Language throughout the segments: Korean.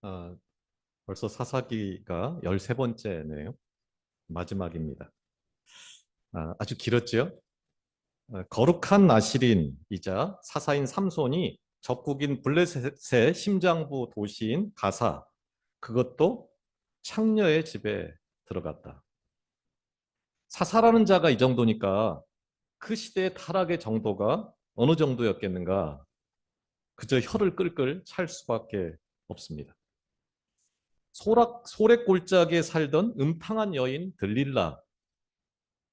아, 벌써 사사기가 13번째네요. 마지막입니다. 아주 길었죠? 거룩한 나실인이자 사사인 삼손이 적국인 블레셋의 심장부 도시인 가사, 그것도 창녀의 집에 들어갔다. 사사라는 자가 이 정도니까 그 시대의 타락의 정도가 어느 정도였겠는가? 그저 혀를 끌끌 찰 수밖에 없습니다. 소래골짜기에 살던 음탕한 여인 들릴라,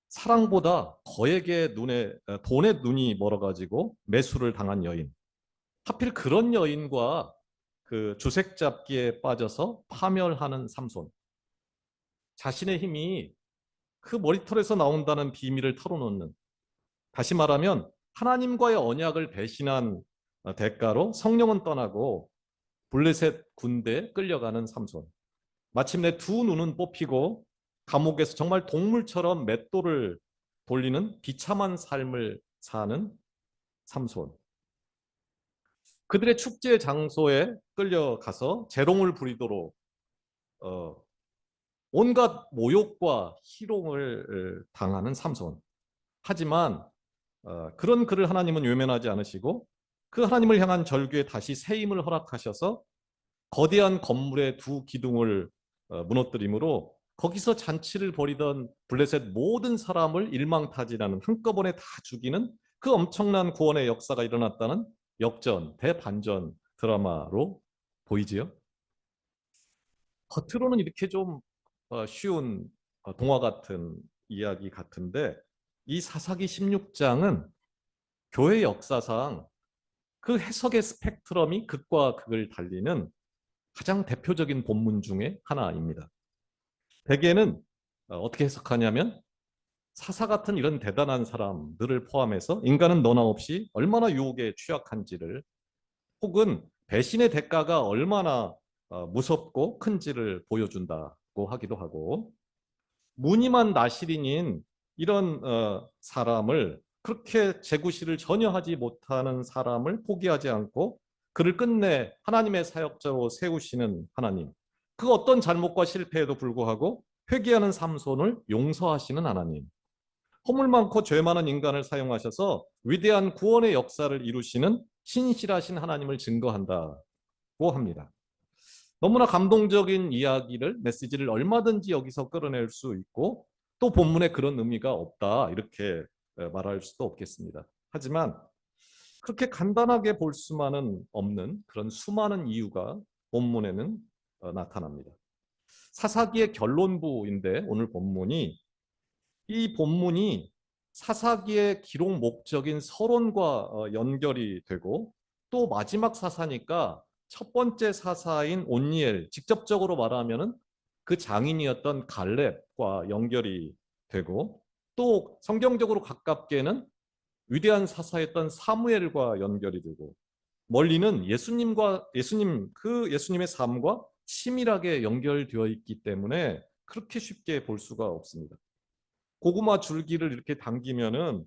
사랑보다 거액의 돈에 눈이 멀어가지고 매수를 당한 여인. 하필 그런 여인과 그 주색 잡기에 빠져서 파멸하는 삼손. 자신의 힘이 그 머리털에서 나온다는 비밀을 털어놓는, 다시 말하면 하나님과의 언약을 배신한 대가로 성령은 떠나고 블레셋 군대에 끌려가는 삼손. 마침내 두 눈은 뽑히고 감옥에서 정말 동물처럼 맷돌을 돌리는 비참한 삶을 사는 삼손. 그들의 축제 장소에 끌려가서 재롱을 부리도록 어, 온갖 모욕과 희롱을 당하는 삼손. 하지만 그런 그를 하나님은 외면하지 않으시고 그 하나님을 향한 절규에 다시 새 힘을 허락하셔서 거대한 건물의 두 기둥을 무너뜨림으로 거기서 잔치를 벌이던 블레셋 모든 사람을 일망타진하는, 한꺼번에 다 죽이는 그 엄청난 구원의 역사가 일어났다는 역전, 대반전 드라마로 보이지요. 겉으로는 이렇게 좀 쉬운 동화 같은 이야기 같은데, 이 사사기 16장은 교회 역사상 그 해석의 스펙트럼이 극과 극을 달리는 가장 대표적인 본문 중에 하나입니다. 대개는 어떻게 해석하냐면, 사사 같은 이런 대단한 사람들을 포함해서 인간은 너나 없이 얼마나 유혹에 취약한지를, 혹은 배신의 대가가 얼마나 무섭고 큰지를 보여준다고 하기도 하고, 무늬만 나시린인 이런 사람을, 그렇게 재구실을 전혀 하지 못하는 사람을 포기하지 않고 그를 끝내 하나님의 사역자로 세우시는 하나님, 그 어떤 잘못과 실패에도 불구하고 회개하는 삼손을 용서하시는 하나님, 허물 많고 죄 많은 인간을 사용하셔서 위대한 구원의 역사를 이루시는 신실하신 하나님을 증거한다고 합니다. 너무나 감동적인 이야기를, 메시지를 얼마든지 여기서 끌어낼 수 있고, 또 본문에 그런 의미가 없다 이렇게 말할 수도 없겠습니다. 하지만 그렇게 간단하게 볼 수만은 없는 그런 수많은 이유가 본문에는 나타납니다. 사사기의 결론부인데, 오늘 본문이, 이 본문이 사사기의 기록 목적인 서론과 연결이 되고, 또 마지막 사사니까 첫 번째 사사인 온니엘, 직접적으로 말하면은 그 장인이었던 갈렙과 연결이 되고, 또 성경적으로 가깝게는 위대한 사사였던 사무엘과 연결이 되고, 멀리는 예수님의 삶과 치밀하게 연결되어 있기 때문에 그렇게 쉽게 볼 수가 없습니다. 고구마 줄기를 이렇게 당기면은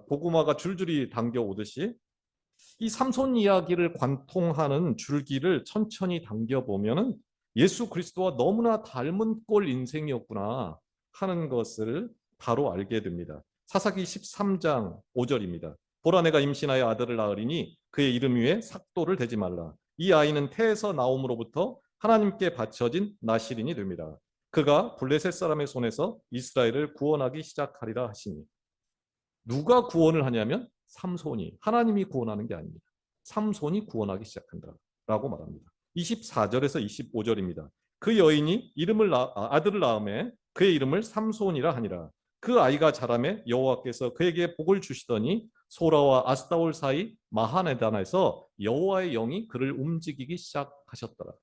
고구마가 줄줄이 당겨 오듯이, 이 삼손 이야기를 관통하는 줄기를 천천히 당겨 보면은 예수 그리스도와 너무나 닮은 꼴 인생이었구나 하는 것을 바로 알게 됩니다. 사사기 13장 5절입니다. 보라, 내가 임신하여 아들을 낳으리니 그의 이름 위에 삭도를 대지 말라. 이 아이는 태에서 나옴으로부터 하나님께 바쳐진 나실인이 됩니다. 그가 블레셋 사람의 손에서 이스라엘을 구원하기 시작하리라 하시니. 누가 구원을 하냐면 삼손이, 하나님이 구원하는 게 아닙니다. 삼손이 구원하기 시작한다라고 말합니다. 24절에서 25절입니다. 그 여인이 아들을 낳음에 그의 이름을 삼손이라 하니라. 그 아이가 자라매 여호와께서 그에게 복을 주시더니 소라와 아스타올 사이 마하네단에서 여호와의 영이 그를 움직이기 시작하셨더라.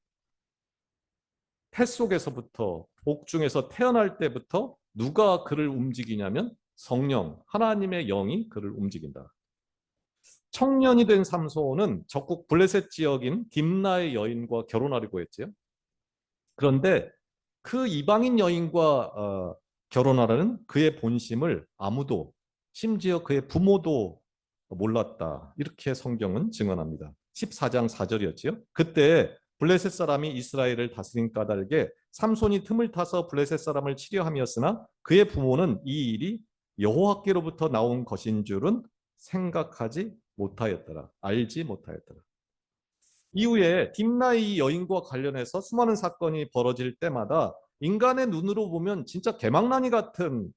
태 속에서부터, 복중에서 태어날 때부터 누가 그를 움직이냐면 성령, 하나님의 영이 그를 움직인다. 청년이 된 삼손은 적국 블레셋 지역인 딥나의 여인과 결혼하려고 했지요. 그런데 그 이방인 여인과 결혼하라는 그의 본심을 아무도, 심지어 그의 부모도 몰랐다. 이렇게 성경은 증언합니다. 14장 4절이었지요. 그때 블레셋 사람이 이스라엘을 다스린 까닭에 삼손이 틈을 타서 블레셋 사람을 치려 함이었으나 그의 부모는 이 일이 여호와께로부터 나온 것인 줄은 생각하지 못하였더라. 알지 못하였더라. 이후에 딥나이 여인과 관련해서 수많은 사건이 벌어질 때마다 인간의 눈으로 보면 진짜 개망나니 같은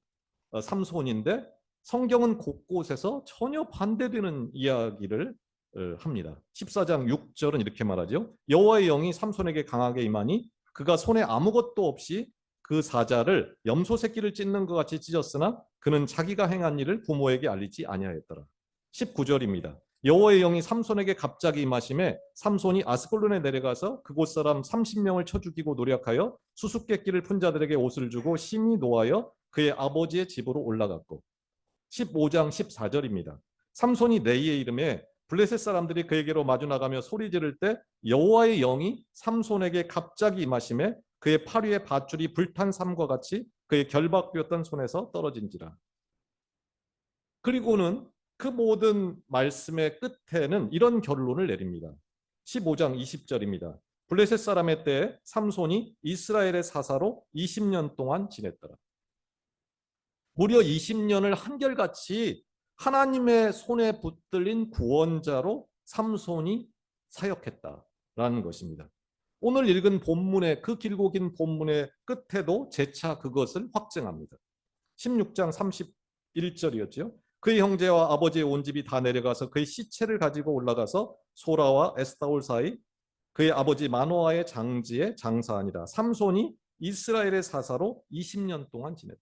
삼손인데 성경은 곳곳에서 전혀 반대되는 이야기를 합니다. 14장 6절은 이렇게 말하죠. 여호와의 영이 삼손에게 강하게 임하니 그가 손에 아무것도 없이 그 사자를 염소 새끼를 찢는 것 같이 찢었으나 그는 자기가 행한 일을 부모에게 알리지 아니하였더라. 19절입니다. 여호와의 영이 삼손에게 갑자기 임하심에 삼손이 아스글론에 내려가서 그곳 사람 30명을 쳐 죽이고 노력하여 수수께끼를 푼 자들에게 옷을 주고 심히 노하여 그의 아버지의 집으로 올라갔고 15장 14절입니다. 삼손이 네이의 이름에 블레셋 사람들이 그에게로 마주 나가며 소리 지를 때 여호와의 영이 삼손에게 갑자기 임하심에 그의 팔 위에 밧줄이 불탄 삼과 같이 그의 결박되었던 손에서 떨어진지라. 그리고는 그 모든 말씀의 끝에는 이런 결론을 내립니다. 15장 20절입니다. 블레셋 사람의 때에 삼손이 이스라엘의 사사로 20년 동안 지냈더라. 무려 20년을 한결같이 하나님의 손에 붙들린 구원자로 삼손이 사역했다라는 것입니다. 오늘 읽은 본문의 그 길고 긴 본문의 끝에도 재차 그것을 확증합니다. 16장 31절이었죠. 그의 형제와 아버지의 온 집이 다 내려가서 그의 시체를 가지고 올라가서 소라와 에스타올 사이 그의 아버지 마노아의 장지에 장사하니라. 삼손이 이스라엘의 사사로 20년 동안 지냈다.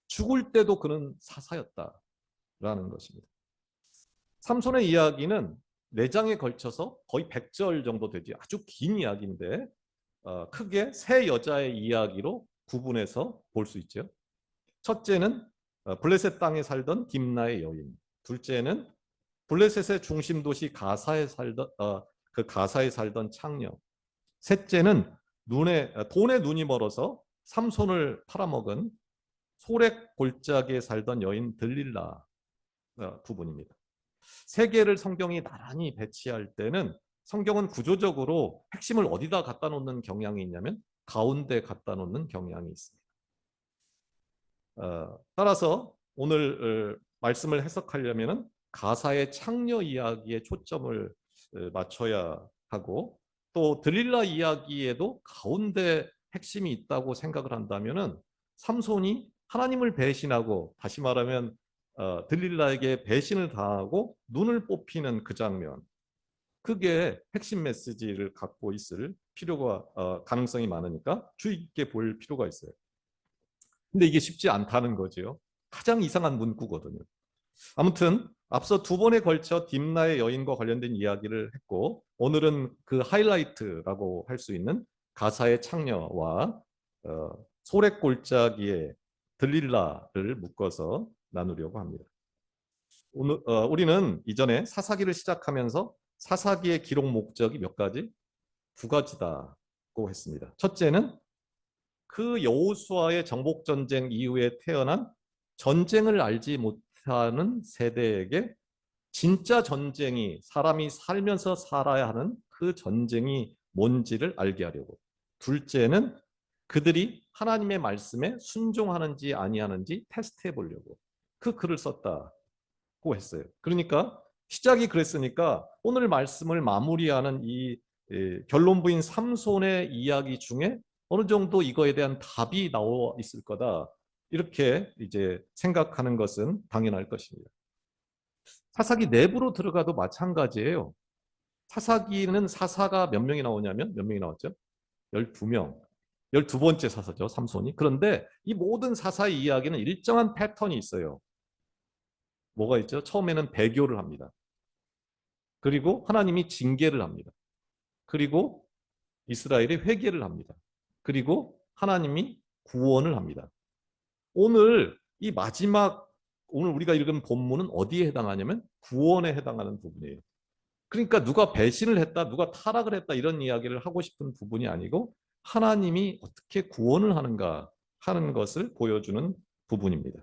죽을 때도 그는 사사였다라는 것입니다. 삼손의 이야기는 4장에 걸쳐서 거의 100절 정도 되지 아주 긴 이야기인데 크게 세 여자의 이야기로 구분해서 볼 수 있죠. 첫째는 블레셋 땅에 살던 딥나의 여인, 둘째는 블레셋의 중심 도시 가사에 살던 가사에 살던 창녀, 셋째는 돈에 눈이 멀어서 삼손을 팔아먹은 소렉 골짜기에 살던 여인 들릴라 부분입니다. 세 개를 성경이 나란히 배치할 때는 성경은 구조적으로 핵심을 어디다 갖다 놓는 경향이 있냐면 가운데 갖다 놓는 경향이 있습니다. 따라서 오늘 말씀을 해석하려면 가사의 창녀 이야기에 초점을 맞춰야 하고 또 들릴라 이야기에도 가운데 핵심이 있다고 생각을 한다면은 삼손이 하나님을 배신하고 다시 말하면 들릴라에게 배신을 당하고 눈을 뽑히는 그 장면 그게 핵심 메시지를 갖고 있을 필요가 가능성이 많으니까 주의 깊게 볼 필요가 있어요. 근데 이게 쉽지 않다는 거죠. 가장 이상한 문구거든요. 아무튼 앞서 2번에 걸쳐 딥나의 여인과 관련된 이야기를 했고 오늘은 그 하이라이트라고 할 수 있는 가사의 창녀와 소랫골짜기의 들릴라를 묶어서 나누려고 합니다. 오늘 우리는 이전에 사사기를 시작하면서 사사기의 기록 목적이 몇 가지? 2가지다고 했습니다. 첫째는 그 여호수아의 정복 전쟁 이후에 태어난 전쟁을 알지 못하는 세대에게 진짜 전쟁이 사람이 살면서 살아야 하는 그 전쟁이 뭔지를 알게 하려고. 둘째는 그들이 하나님의 말씀에 순종하는지 아니하는지 테스트해 보려고 그 글을 썼다고 했어요. 그러니까 시작이 그랬으니까 오늘 말씀을 마무리하는 이 결론부인 삼손의 이야기 중에 어느 정도 이거에 대한 답이 나와 있을 거다. 이렇게 이제 생각하는 것은 당연할 것입니다. 사사기 내부로 들어가도 마찬가지예요. 사사기는 사사가 몇 명이 나오냐면 몇 명이 나왔죠? 12명. 12번째 사사죠, 삼손이. 그런데 이 모든 사사의 이야기는 일정한 패턴이 있어요. 뭐가 있죠? 처음에는 배교를 합니다. 그리고 하나님이 징계를 합니다. 그리고 이스라엘이 회개를 합니다. 그리고 하나님이 구원을 합니다. 오늘 이 마지막 오늘 우리가 읽은 본문은 어디에 해당하냐면 구원에 해당하는 부분이에요. 그러니까 누가 배신을 했다, 누가 타락을 했다 이런 이야기를 하고 싶은 부분이 아니고 하나님이 어떻게 구원을 하는가 하는 것을 보여주는 부분입니다.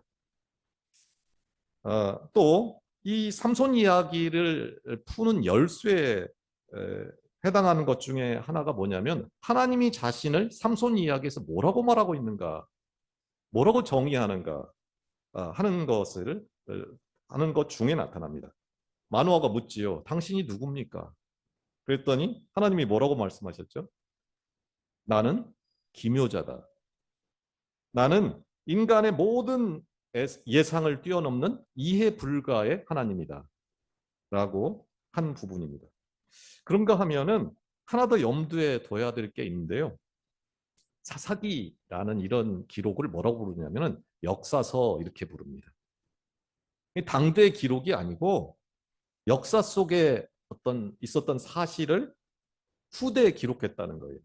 또 이 삼손 이야기를 푸는 열쇠 해당하는 것 중에 하나가 뭐냐면 하나님이 자신을 삼손 이야기에서 뭐라고 말하고 있는가, 뭐라고 정의하는가 하는 것을 하는 것 중에 나타납니다. 마노아가 묻지요. 당신이 누굽니까? 그랬더니 하나님이 뭐라고 말씀하셨죠? 나는 기묘자다. 나는 인간의 모든 예상을 뛰어넘는 이해 불가의 하나님이다. 라고 한 부분입니다. 그런가 하면은 하나 더 염두에 둬야 될 게 있는데요. 사사기라는 이런 기록을 뭐라고 부르냐면은 역사서 이렇게 부릅니다. 당대 기록이 아니고 역사 속에 어떤 있었던 사실을 후대에 기록했다는 거예요.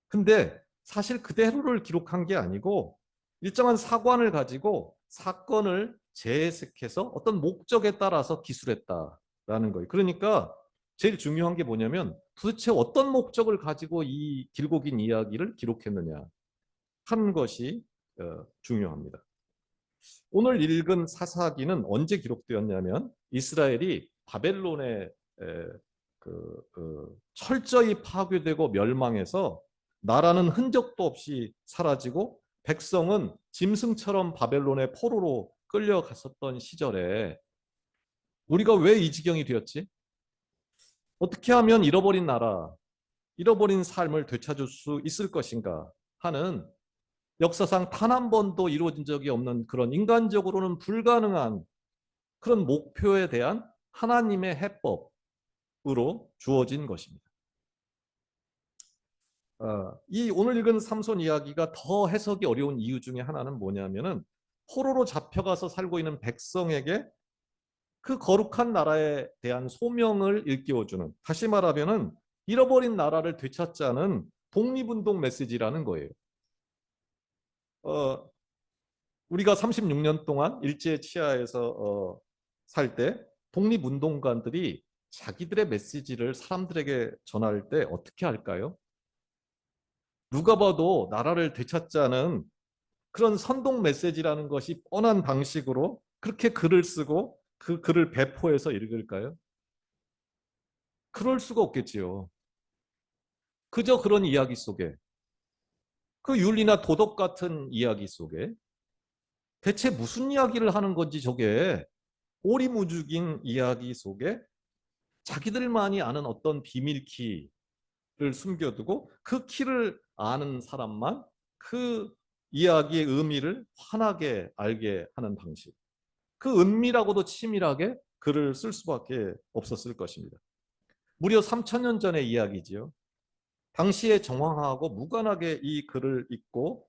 근데 사실 그대로를 기록한 게 아니고 일정한 사관을 가지고 사건을 재해석해서 어떤 목적에 따라서 기술했다라는 거예요. 그러니까 제일 중요한 게 뭐냐면 도대체 어떤 목적을 가지고 이 길고 긴 이야기를 기록했느냐 하는 것이 중요합니다. 오늘 읽은 사사기는 언제 기록되었냐면 이스라엘이 바벨론에 철저히 파괴되고 멸망해서 나라는 흔적도 없이 사라지고 백성은 짐승처럼 바벨론의 포로로 끌려갔었던 시절에 우리가 왜 이 지경이 되었지? 어떻게 하면 잃어버린 나라, 잃어버린 삶을 되찾을 수 있을 것인가 하는 역사상 단 한 번도 이루어진 적이 없는 그런 인간적으로는 불가능한 그런 목표에 대한 하나님의 해법으로 주어진 것입니다. 이 오늘 읽은 삼손 이야기가 더 해석이 어려운 이유 중에 하나는 뭐냐면은 포로로 잡혀가서 살고 있는 백성에게 그 거룩한 나라에 대한 소명을 일깨워주는, 다시 말하면은 잃어버린 나라를 되찾자는 독립운동 메시지라는 거예요. 어, 우리가 36년 동안 일제 치하에서 살 때 독립운동가들이 자기들의 메시지를 사람들에게 전할 때 어떻게 할까요? 누가 봐도 나라를 되찾자는 그런 선동 메시지라는 것이 뻔한 방식으로 그렇게 글을 쓰고 그 글을 배포해서 읽을까요? 그럴 수가 없겠지요. 그저 그런 이야기 속에, 그 윤리나 도덕 같은 이야기 속에 대체 무슨 이야기를 하는 건지, 저게 오리무죽인 이야기 속에 자기들만이 아는 어떤 비밀 키를 숨겨두고 그 키를 아는 사람만 그 이야기의 의미를 환하게 알게 하는 방식. 그 은밀하고도 치밀하게 글을 쓸 수밖에 없었을 것입니다. 무려 3,000년 전의 이야기지요. 당시에 정황하고 무관하게 이 글을 읽고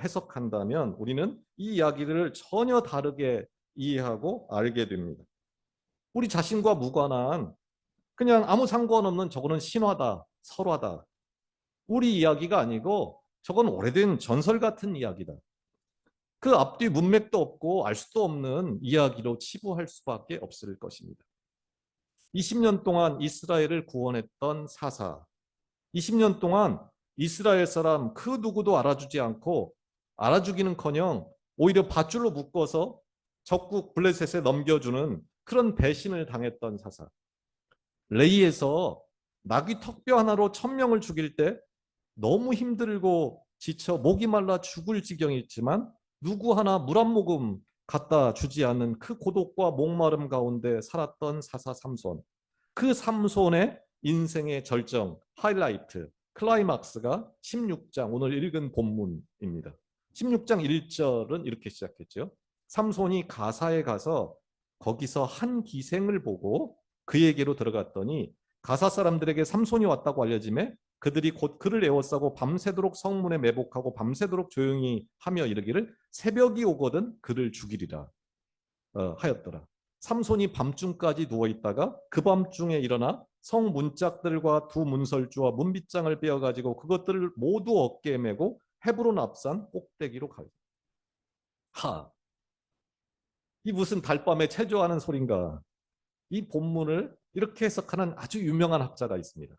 해석한다면 우리는 이 이야기를 전혀 다르게 이해하고 알게 됩니다. 우리 자신과 무관한, 그냥 아무 상관없는 저거는 신화다, 설화다. 우리 이야기가 아니고 저건 오래된 전설 같은 이야기다. 그 앞뒤 문맥도 없고 알 수도 없는 이야기로 치부할 수밖에 없을 것입니다. 20년 동안 이스라엘을 구원했던 사사, 20년 동안 이스라엘 사람 그 누구도 알아주지 않고 알아주기는커녕 오히려 밧줄로 묶어서 적국 블레셋에 넘겨주는 그런 배신을 당했던 사사. 레이에서 나귀 턱뼈 하나로 1,000명을 죽일 때 너무 힘들고 지쳐 목이 말라 죽을 지경이었지만 누구 하나 물 한 모금 갖다 주지 않는 그 고독과 목마름 가운데 살았던 사사 삼손. 그 삼손의 인생의 절정, 하이라이트, 클라이막스가 16장, 오늘 읽은 본문입니다. 16장 1절은 이렇게 시작했죠. 삼손이 가사에 가서 거기서 한 기생을 보고 그에게로 들어갔더니 가사 사람들에게 삼손이 왔다고 알려지매 그들이 곧 그를 에워싸고 밤새도록 성문에 매복하고 밤새도록 조용히 하며 이르기를 새벽이 오거든 그를 죽이리라 하였더라. 삼손이 밤중까지 누워있다가 그 밤중에 일어나 성 문짝들과 두 문설주와 문빗장을 빼어가지고 그것들을 모두 어깨에 메고 헤브론 앞산 꼭대기로 가요. 이 무슨 달밤에 체조하는 소린가. 이 본문을 이렇게 해석하는 아주 유명한 학자가 있습니다.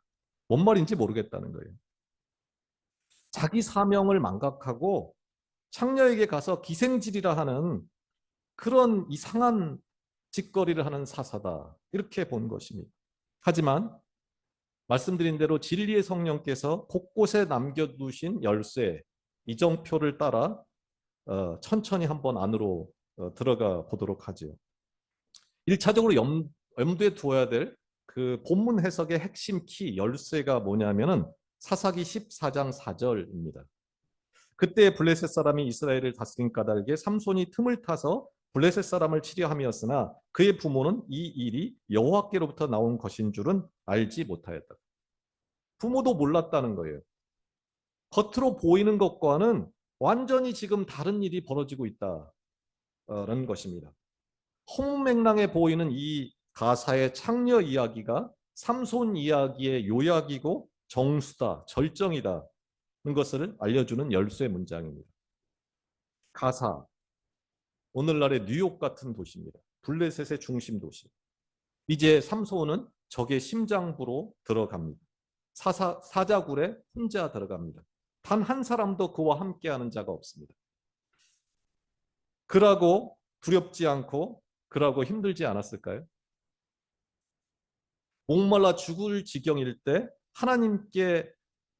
뭔 말인지 모르겠다는 거예요. 자기 사명을 망각하고 창녀에게 가서 기생질이라 하는 그런 이상한 짓거리를 하는 사사다. 이렇게 본 것입니다. 하지만 말씀드린 대로 진리의 성령께서 곳곳에 남겨두신 열쇠, 이정표를 따라 천천히 한번 안으로 들어가 보도록 하죠. 1차적으로 염두에 두어야 될 그 본문 해석의 핵심 키, 열쇠가 뭐냐면은 사사기 14장 4절입니다. 그때 블레셋 사람이 이스라엘을 다스린 까닭에 삼손이 틈을 타서 블레셋 사람을 치려 함이었으나 그의 부모는 이 일이 여호와께로부터 나온 것인 줄은 알지 못하였다. 부모도 몰랐다는 거예요. 겉으로 보이는 것과는 완전히 지금 다른 일이 벌어지고 있다는 것입니다. 허무맹랑해 보이는 이 가사의 창녀 이야기가 삼손 이야기의 요약이고 정수다, 절정이다 는 것을 알려주는 열쇠 문장입니다. 가사, 오늘날의 뉴욕 같은 도시입니다. 블레셋의 중심 도시. 이제 삼손은 적의 심장부로 들어갑니다. 사자굴에 혼자 들어갑니다. 단 한 사람도 그와 함께하는 자가 없습니다. 그러고 두렵지 않고 그러고 힘들지 않았을까요? 목말라 죽을 지경일 때 하나님께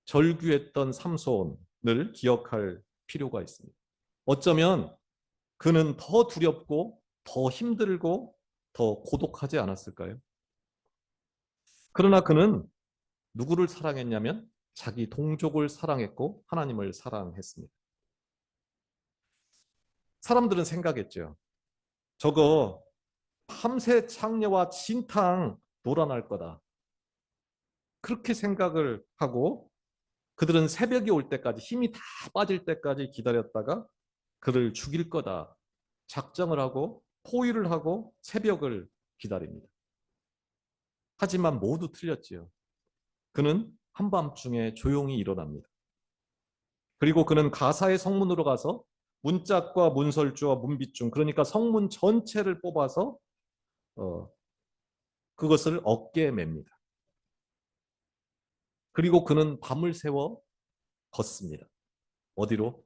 절규했던 삼손을 기억할 필요가 있습니다. 어쩌면 그는 더 두렵고 더 힘들고 더 고독하지 않았을까요? 그러나 그는 누구를 사랑했냐면 자기 동족을 사랑했고 하나님을 사랑했습니다. 사람들은 생각했죠. 저거 밤새 창녀와 진탕 놀아날 거다. 그렇게 생각을 하고 그들은 새벽이 올 때까지 힘이 다 빠질 때까지 기다렸다가 그를 죽일 거다. 작정을 하고 포위를 하고 새벽을 기다립니다. 하지만 모두 틀렸지요. 그는 한밤중에 조용히 일어납니다. 그리고 그는 가사의 성문으로 가서 문짝과 문설주와 문빗중, 그러니까 성문 전체를 뽑아서 그것을 어깨에 맵니다. 그리고 그는 밤을 새워 걷습니다. 어디로?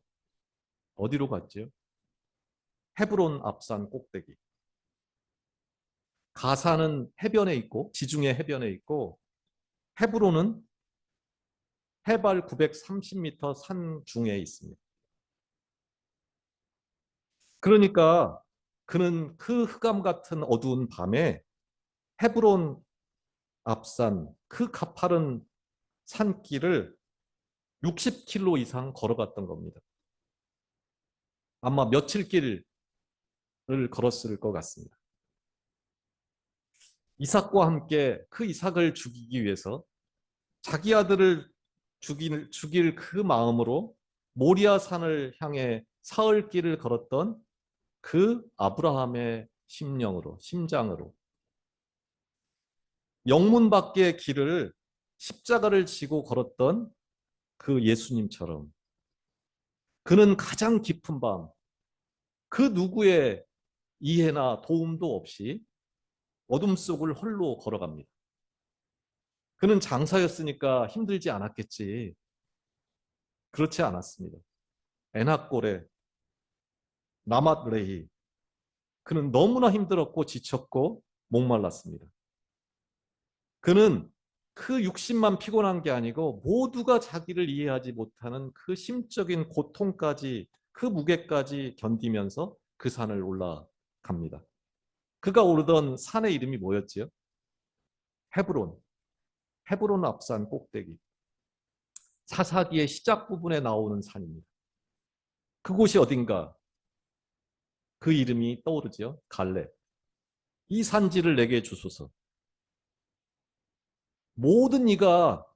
어디로 갔지요? 헤브론 앞산 꼭대기. 가사는 해변에 있고 지중해 해변에 있고 헤브론은 해발 930m 산 중에 있습니다. 그러니까 그는 그 흑암 같은 어두운 밤에 헤브론 앞산 그 가파른 산길을 60km 이상 걸어갔던 겁니다. 아마 며칠 길을 걸었을 것 같습니다. 이삭과 함께 그 이삭을 죽이기 위해서 자기 아들을 죽일 그 마음으로 모리아 산을 향해 사흘 길을 걸었던 그 아브라함의 심장으로 영문 밖의 길을 십자가를 지고 걸었던 그 예수님처럼 그는 가장 깊은 밤 그 누구의 이해나 도움도 없이 어둠 속을 홀로 걸어갑니다. 그는 장사였으니까 힘들지 않았겠지. 그렇지 않았습니다. 에낙골에 라맛레히 그는 너무나 힘들었고 지쳤고 목말랐습니다. 그는 그 육신만 피곤한 게 아니고 모두가 자기를 이해하지 못하는 그 심적인 고통까지 그 무게까지 견디면서 그 산을 올라갑니다. 그가 오르던 산의 이름이 뭐였지요? 헤브론. 헤브론 앞산 꼭대기. 사사기의 시작 부분에 나오는 산입니다. 그곳이 어딘가? 그 이름이 떠오르죠. 갈렙. 이 산지를 내게 주소서. 모든 이가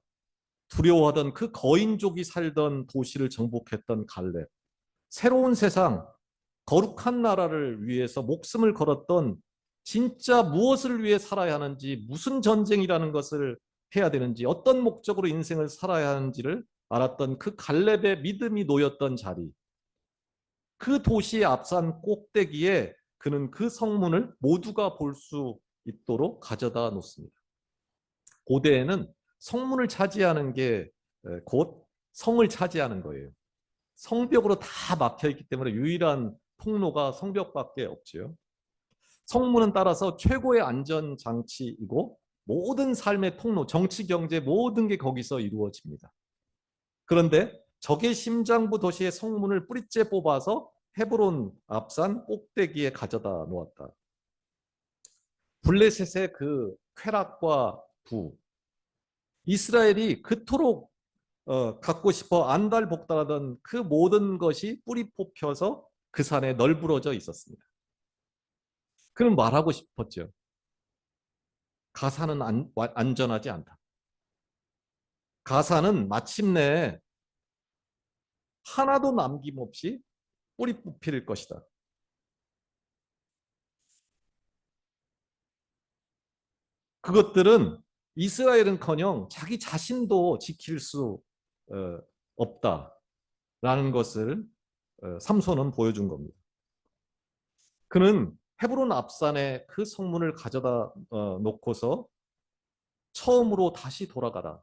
두려워하던 그 거인족이 살던 도시를 정복했던 갈렙. 새로운 세상, 거룩한 나라를 위해서 목숨을 걸었던 진짜 무엇을 위해 살아야 하는지, 무슨 전쟁이라는 것을 해야 되는지, 어떤 목적으로 인생을 살아야 하는지를 알았던 그 갈렙의 믿음이 놓였던 자리. 그 도시의 앞산 꼭대기에 그는 그 성문을 모두가 볼 수 있도록 가져다 놓습니다. 고대에는 성문을 차지하는 게 곧 성을 차지하는 거예요. 성벽으로 다 막혀 있기 때문에 유일한 통로가 성벽밖에 없지요. 성문은 따라서 최고의 안전장치이고 모든 삶의 통로, 정치, 경제 모든 게 거기서 이루어집니다. 그런데 적의 심장부 도시의 성문을 뿌리째 뽑아서 헤브론 앞산 꼭대기에 가져다 놓았다. 블레셋의 그 쾌락과 부, 이스라엘이 그토록 갖고 싶어 안달복달하던 그 모든 것이 뿌리 뽑혀서 그 산에 널브러져 있었습니다. 그럼 말하고 싶었죠. 가사는 안전하지 않다. 가사는 마침내 하나도 남김없이 뿌리 뽑힐 것이다. 그것들은 이스라엘은커녕 자기 자신도 지킬 수 없다라는 것을 삼손은 보여준 겁니다. 그는 헤브론 앞산에 그 성문을 가져다 놓고서 처음으로 다시 돌아가라.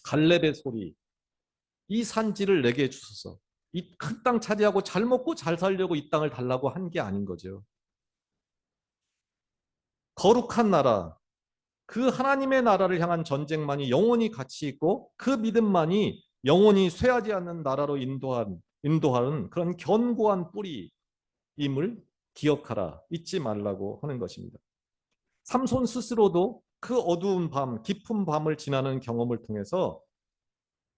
갈렙의 소리, 이 산지를 내게 주소서. 이 큰 땅 차지하고 잘 먹고 잘 살려고 이 땅을 달라고 한 게 아닌 거죠. 거룩한 나라, 그 하나님의 나라를 향한 전쟁만이 영원히 가치 있고 그 믿음만이 영원히 쇠하지 않는 나라로 인도하는 그런 견고한 뿌리임을 기억하라. 잊지 말라고 하는 것입니다. 삼손 스스로도 그 어두운 밤, 깊은 밤을 지나는 경험을 통해서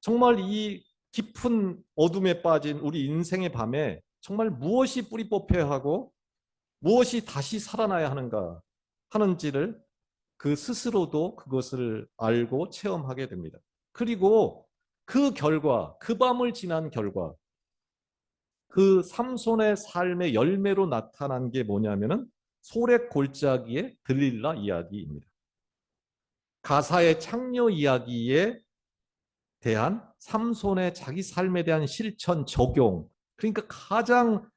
정말 이 깊은 어둠에 빠진 우리 인생의 밤에 정말 무엇이 뿌리 뽑혀야 하고 무엇이 다시 살아나야 하는가 하는지를 그 스스로도 그것을 알고 체험하게 됩니다. 그리고 그 결과, 그 밤을 지난 결과, 그 삼손의 삶의 열매로 나타난 게 뭐냐면은 소렉 골짜기의 들릴라 이야기입니다. 가사의 창녀 이야기에 대한 삼손의 자기 삶에 대한 실천 적용. 그러니까 가장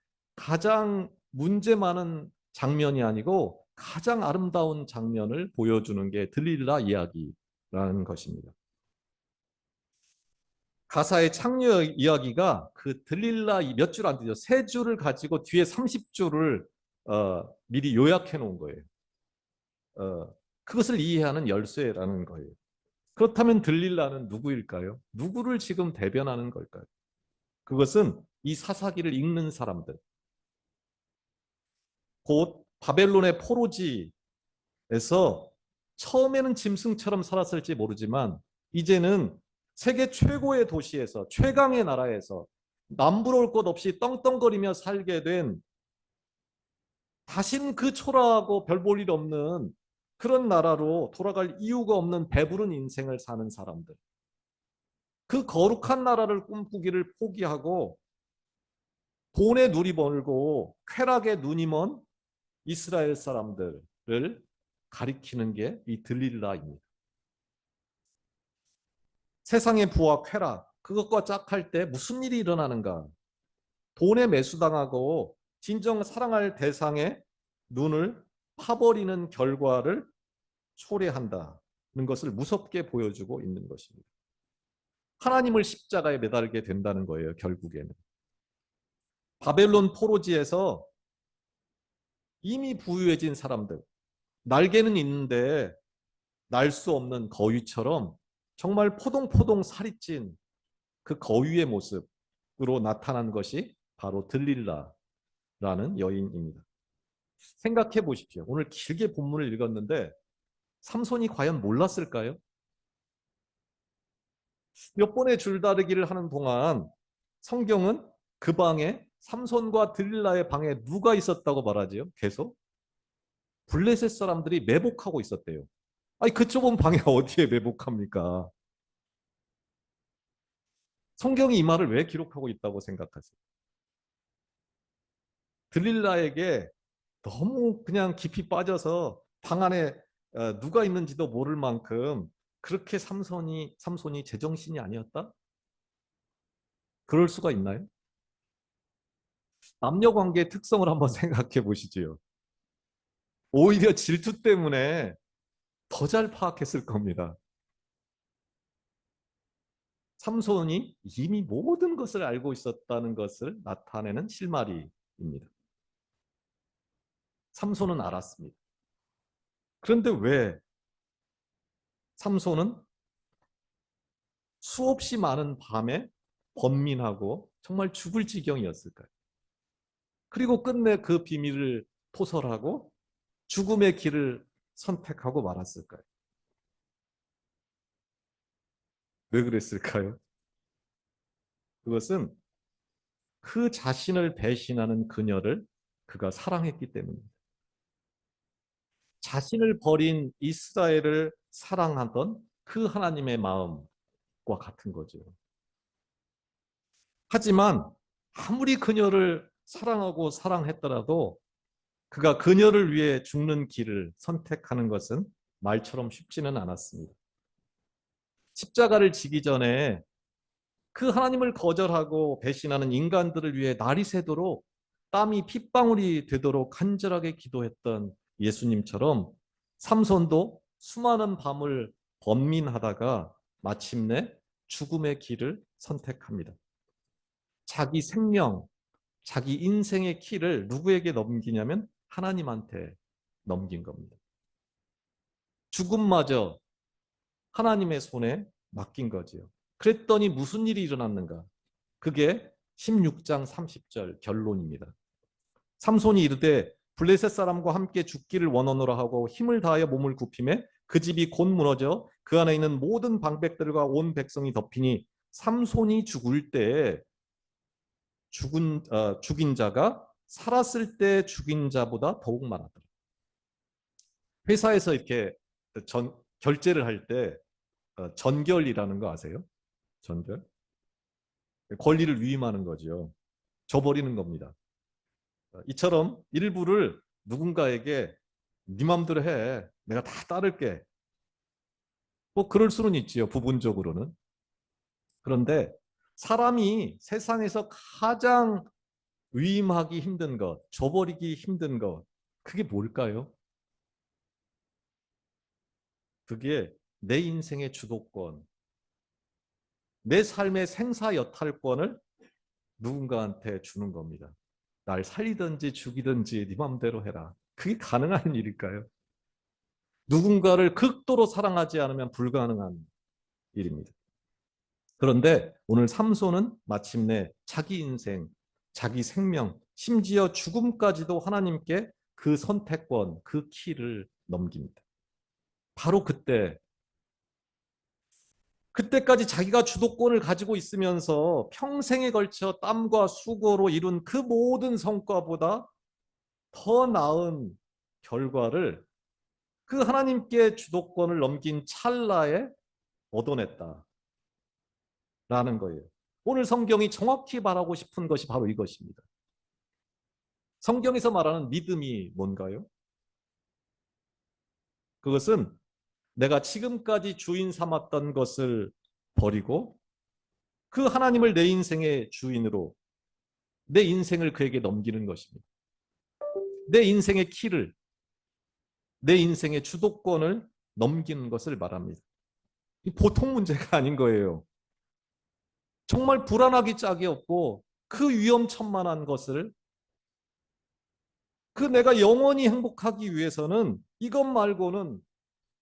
문제 많은 장면이 아니고 가장 아름다운 장면을 보여주는 게 들릴라 이야기라는 것입니다. 가사의 창녀 이야기가 그 들릴라 몇 줄 안 되죠. 세 줄을 가지고 뒤에 30줄을 미리 요약해 놓은 거예요. 그것을 이해하는 열쇠라는 거예요. 그렇다면 들릴라는 누구일까요? 누구를 지금 대변하는 걸까요? 그것은 이 사사기를 읽는 사람들, 곧 바벨론의 포로지에서 처음에는 짐승처럼 살았을지 모르지만 이제는 세계 최고의 도시에서 최강의 나라에서 남부러울 것 없이 떵떵거리며 살게 된 다신 그 초라하고 별 볼 일 없는 그런 나라로 돌아갈 이유가 없는 배부른 인생을 사는 사람들. 그 거룩한 나라를 꿈꾸기를 포기하고 돈에 눈이 멀고 쾌락에 눈이 먼 이스라엘 사람들을 가리키는 게 이 들릴라입니다. 세상의 부와 쾌락, 그것과 짝할 때 무슨 일이 일어나는가? 돈에 매수당하고 진정 사랑할 대상의 눈을 파버리는 결과를 초래한다는 것을 무섭게 보여주고 있는 것입니다. 하나님을 십자가에 매달게 된다는 거예요, 결국에는. 바벨론 포로지에서 이미 부유해진 사람들, 날개는 있는데 날 수 없는 거위처럼 정말 포동포동 살이 찐 그 거위의 모습으로 나타난 것이 바로 들릴라라는 여인입니다. 생각해 보십시오. 오늘 길게 본문을 읽었는데 삼손이 과연 몰랐을까요? 몇 번의 줄다리기를 하는 동안 성경은 그 방에 삼손과 들릴라의 방에 누가 있었다고 말하지요? 계속 블레셋 사람들이 매복하고 있었대요. 아니 그 좁은 방에 어디에 매복합니까? 성경이 이 말을 왜 기록하고 있다고 생각하세요? 들릴라에게 너무 그냥 깊이 빠져서 방 안에 누가 있는지도 모를 만큼 그렇게 삼손이 제정신이 아니었다? 그럴 수가 있나요? 남녀 관계의 특성을 한번 생각해 보시지요. 오히려 질투 때문에 더 잘 파악했을 겁니다. 삼손이 이미 모든 것을 알고 있었다는 것을 나타내는 실마리입니다. 삼손은 알았습니다. 그런데 왜? 삼손은 수없이 많은 밤에 번민하고 정말 죽을 지경이었을까요? 그리고 끝내 그 비밀을 포설하고 죽음의 길을 선택하고 말았을까요? 왜 그랬을까요? 그것은 그 자신을 배신하는 그녀를 그가 사랑했기 때문입니다. 자신을 버린 이스라엘을 사랑하던 그 하나님의 마음과 같은 거죠. 하지만 아무리 그녀를 사랑하고 사랑했더라도 그가 그녀를 위해 죽는 길을 선택하는 것은 말처럼 쉽지는 않았습니다. 십자가를 지기 전에 그 하나님을 거절하고 배신하는 인간들을 위해 날이 새도록 땀이 핏방울이 되도록 간절하게 기도했던 예수님처럼 삼손도 수많은 밤을 번민하다가 마침내 죽음의 길을 선택합니다. 자기 생명, 자기 인생의 키를 누구에게 넘기냐면 하나님한테 넘긴 겁니다. 죽음마저 하나님의 손에 맡긴 거지요. 그랬더니 무슨 일이 일어났는가? 그게 16장 30절 결론입니다. 삼손이 이르되 블레셋 사람과 함께 죽기를 원하노라 하고 힘을 다하여 몸을 굽히매 그 집이 곧 무너져 그 안에 있는 모든 방백들과 온 백성이 덮이니 삼손이 죽을 때 죽인 자가 살았을 때 죽인 자보다 더욱 많았더라. 회사에서 이렇게 결제를 할 때 전결이라는 거 아세요? 전결? 권리를 위임하는 거죠. 줘버리는 겁니다. 이처럼 일부를 누군가에게 네 맘대로 해. 내가 다 따를게. 뭐 그럴 수는 있지요. 부분적으로는. 그런데 사람이 세상에서 가장 위임하기 힘든 것, 줘버리기 힘든 것, 그게 뭘까요? 그게 내 인생의 주도권, 내 삶의 생사 여탈권을 누군가한테 주는 겁니다. 날 살리든지 죽이든지 네 맘대로 해라. 그게 가능한 일일까요? 누군가를 극도로 사랑하지 않으면 불가능한 일입니다. 그런데 오늘 삼손은 마침내 자기 인생, 자기 생명, 심지어 죽음까지도 하나님께 그 선택권, 그 키를 넘깁니다. 바로 그때까지 자기가 주도권을 가지고 있으면서 평생에 걸쳐 땀과 수고로 이룬 그 모든 성과보다 더 나은 결과를 그 하나님께 주도권을 넘긴 찰나에 얻어냈다라는 거예요. 오늘 성경이 정확히 말하고 싶은 것이 바로 이것입니다. 성경에서 말하는 믿음이 뭔가요? 그것은 내가 지금까지 주인 삼았던 것을 버리고 그 하나님을 내 인생의 주인으로 내 인생을 그에게 넘기는 것입니다. 내 인생의 키를, 내 인생의 주도권을 넘기는 것을 말합니다. 보통 문제가 아닌 거예요. 정말 불안하기 짝이 없고 그 위험천만한 것을 그 내가 영원히 행복하기 위해서는 이것 말고는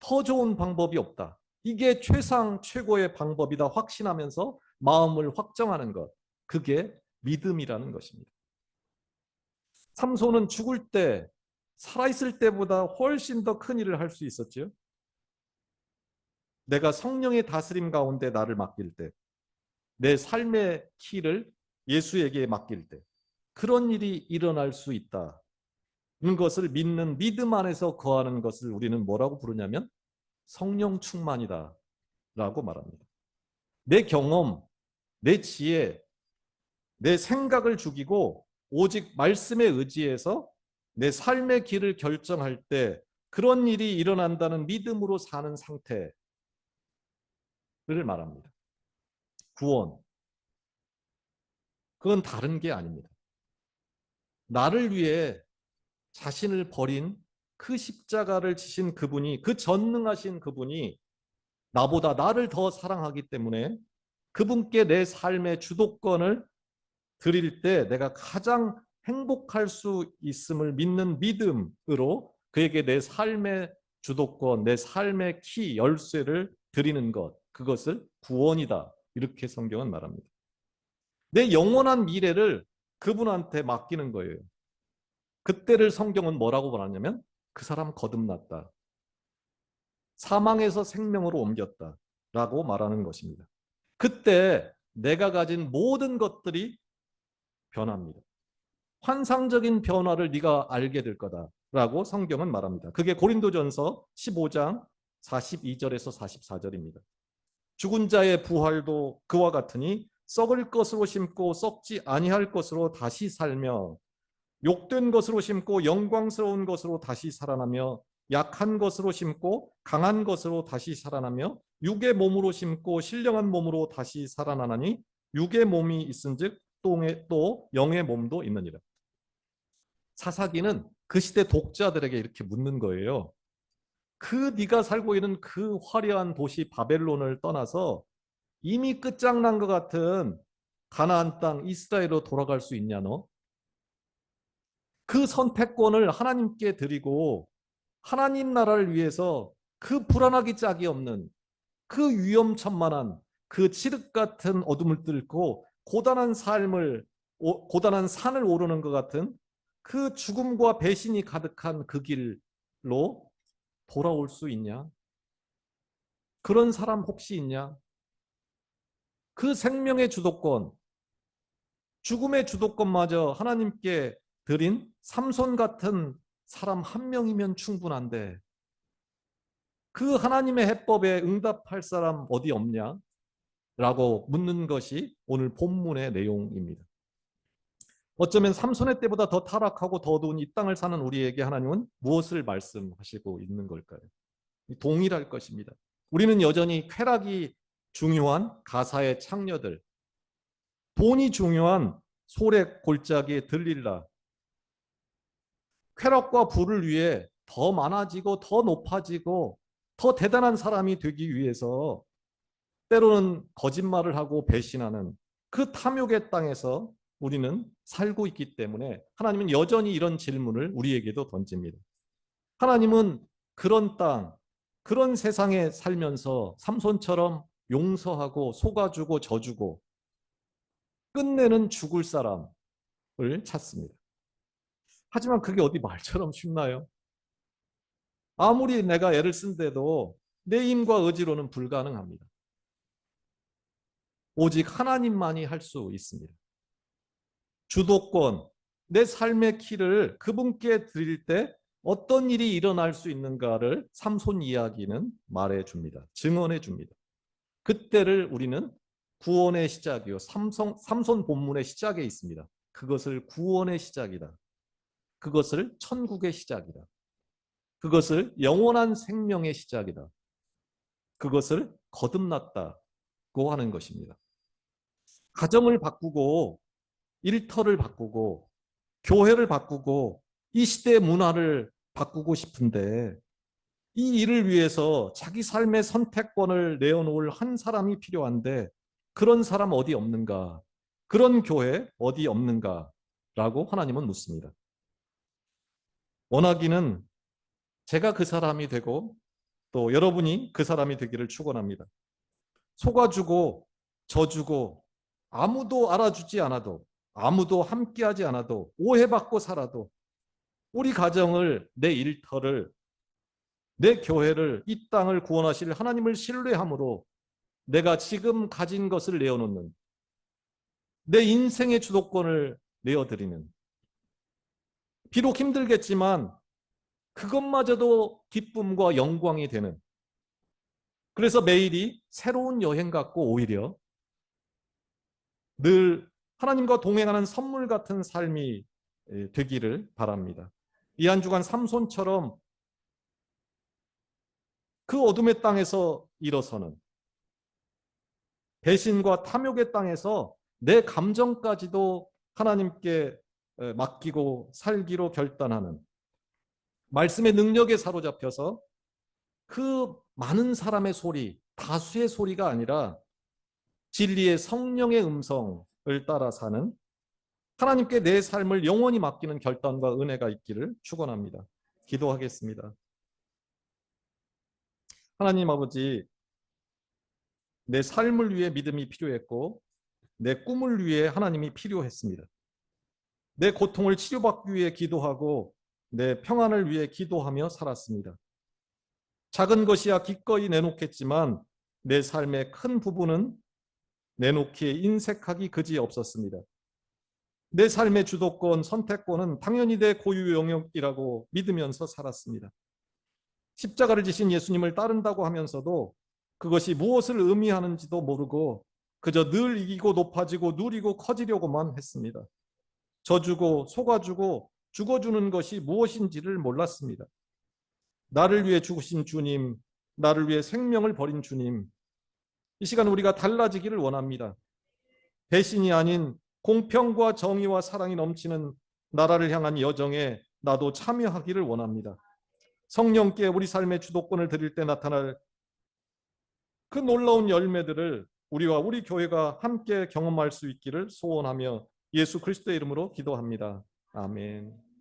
더 좋은 방법이 없다. 이게 최상 최고의 방법이다 확신하면서 마음을 확정하는 것. 그게 믿음이라는 것입니다. 삼손은 죽을 때 살아있을 때보다 훨씬 더 큰 일을 할 수 있었죠. 내가 성령의 다스림 가운데 나를 맡길 때, 내 삶의 키를 예수에게 맡길 때 그런 일이 일어날 수 있다는 것을 믿는 믿음 안에서 거하는 것을 우리는 뭐라고 부르냐면 성령 충만이다 라고 말합니다. 내 경험, 내 지혜, 내 생각을 죽이고 오직 말씀에 의지해서 내 삶의 길을 결정할 때 그런 일이 일어난다는 믿음으로 사는 상태를 말합니다. 구원, 그건 다른 게 아닙니다. 나를 위해 자신을 버린 그 십자가를 지신 그분이, 그 전능하신 그분이 나보다 나를 더 사랑하기 때문에 그분께 내 삶의 주도권을 드릴 때 내가 가장 행복할 수 있음을 믿는 믿음으로 그에게 내 삶의 주도권, 내 삶의 키, 열쇠를 드리는 것, 그것을 구원이다. 이렇게 성경은 말합니다. 내 영원한 미래를 그분한테 맡기는 거예요. 그때를 성경은 뭐라고 말하냐면 그 사람 거듭났다. 사망에서 생명으로 옮겼다. 라고 말하는 것입니다. 그때 내가 가진 모든 것들이 변합니다. 환상적인 변화를 네가 알게 될 거다라고 성경은 말합니다. 그게 고린도전서 15장 42절에서 44절입니다. 죽은 자의 부활도 그와 같으니 썩을 것으로 심고 썩지 아니할 것으로 다시 살며 욕된 것으로 심고 영광스러운 것으로 다시 살아나며 약한 것으로 심고 강한 것으로 다시 살아나며 육의 몸으로 심고 신령한 몸으로 다시 살아나나니 육의 몸이 있은즉 또 영의 몸도 있느니라. 사사기는 그 시대 독자들에게 이렇게 묻는 거예요. 그 네가 살고 있는 그 화려한 도시 바벨론을 떠나서 이미 끝장난 것 같은 가나안 땅 이스라엘로 돌아갈 수 있냐 너? 그 선택권을 하나님께 드리고 하나님 나라를 위해서 그 불안하기 짝이 없는 그 위험천만한 그 칠흑 같은 어둠을 뚫고 고단한 고단한 산을 오르는 것 같은 그 죽음과 배신이 가득한 그 길로 돌아올 수 있냐? 그런 사람 혹시 있냐? 그 생명의 주도권, 죽음의 주도권마저 하나님께 드린 삼손 같은 사람 한 명이면 충분한데 그 하나님의 해법에 응답할 사람 어디 없냐? 라고 묻는 것이 오늘 본문의 내용입니다. 어쩌면 삼손의 때보다 더 타락하고 더 어두운 이 땅을 사는 우리에게 하나님은 무엇을 말씀하시고 있는 걸까요? 동일할 것입니다. 우리는 여전히 쾌락이 중요한 가사의 창녀들, 돈이 중요한 소래 골짜기에 들릴라. 쾌락과 부를 위해 더 많아지고 더 높아지고 더 대단한 사람이 되기 위해서 때로는 거짓말을 하고 배신하는 그 탐욕의 땅에서 우리는 살고 있기 때문에 하나님은 여전히 이런 질문을 우리에게도 던집니다. 하나님은 그런 땅, 그런 세상에 살면서 삼손처럼 용서하고 속아주고 져주고 끝내는 죽을 사람을 찾습니다. 하지만 그게 어디 말처럼 쉽나요? 아무리 내가 애를 쓴데도 내 힘과 의지로는 불가능합니다. 오직 하나님만이 할 수 있습니다. 주도권, 내 삶의 키를 그분께 드릴 때 어떤 일이 일어날 수 있는가를 삼손 이야기는 말해줍니다. 증언해줍니다. 그때를 우리는 구원의 시작이요. 삼손 본문의 시작에 있습니다. 그것을 구원의 시작이다. 그것을 천국의 시작이다. 그것을 영원한 생명의 시작이다. 그것을 거듭났다고 하는 것입니다. 가정을 바꾸고 일터를 바꾸고 교회를 바꾸고 이 시대의 문화를 바꾸고 싶은데 이 일을 위해서 자기 삶의 선택권을 내어놓을 한 사람이 필요한데 그런 사람 어디 없는가? 그런 교회 어디 없는가? 라고 하나님은 묻습니다. 원하기는 제가 그 사람이 되고 또 여러분이 그 사람이 되기를 축원합니다. 속아주고 져주고 아무도 알아주지 않아도 아무도 함께하지 않아도 오해받고 살아도 우리 가정을 내 일터를 내 교회를 이 땅을 구원하실 하나님을 신뢰함으로 내가 지금 가진 것을 내어놓는 내 인생의 주도권을 내어드리는 비록 힘들겠지만 그것마저도 기쁨과 영광이 되는 그래서 매일이 새로운 여행 같고 오히려 늘 하나님과 동행하는 선물 같은 삶이 되기를 바랍니다. 이 한 주간 삼손처럼 그 어둠의 땅에서 일어서는 배신과 탐욕의 땅에서 내 감정까지도 하나님께 맡기고 살기로 결단하는 말씀의 능력에 사로잡혀서 그 많은 사람의 소리, 다수의 소리가 아니라 진리의 성령의 음성을 따라 사는 하나님께 내 삶을 영원히 맡기는 결단과 은혜가 있기를 축원합니다. 기도하겠습니다. 하나님 아버지, 내 삶을 위해 믿음이 필요했고 내 꿈을 위해 하나님이 필요했습니다. 내 고통을 치료받기 위해 기도하고 내 평안을 위해 기도하며 살았습니다. 작은 것이야 기꺼이 내놓겠지만 내 삶의 큰 부분은 내놓기에 인색하기 그지 없었습니다. 내 삶의 주도권, 선택권은 당연히 내 고유 영역이라고 믿으면서 살았습니다. 십자가를 지신 예수님을 따른다고 하면서도 그것이 무엇을 의미하는지도 모르고 그저 늘 이기고 높아지고 누리고 커지려고만 했습니다. 져주고 속아주고 죽어주는 것이 무엇인지를 몰랐습니다. 나를 위해 죽으신 주님, 나를 위해 생명을 버린 주님, 이 시간 우리가 달라지기를 원합니다. 배신이 아닌 공평과 정의와 사랑이 넘치는 나라를 향한 여정에 나도 참여하기를 원합니다. 성령께 우리 삶의 주도권을 드릴 때 나타날 그 놀라운 열매들을 우리와 우리 교회가 함께 경험할 수 있기를 소원하며 예수 그리스도의 이름으로 기도합니다. 아멘.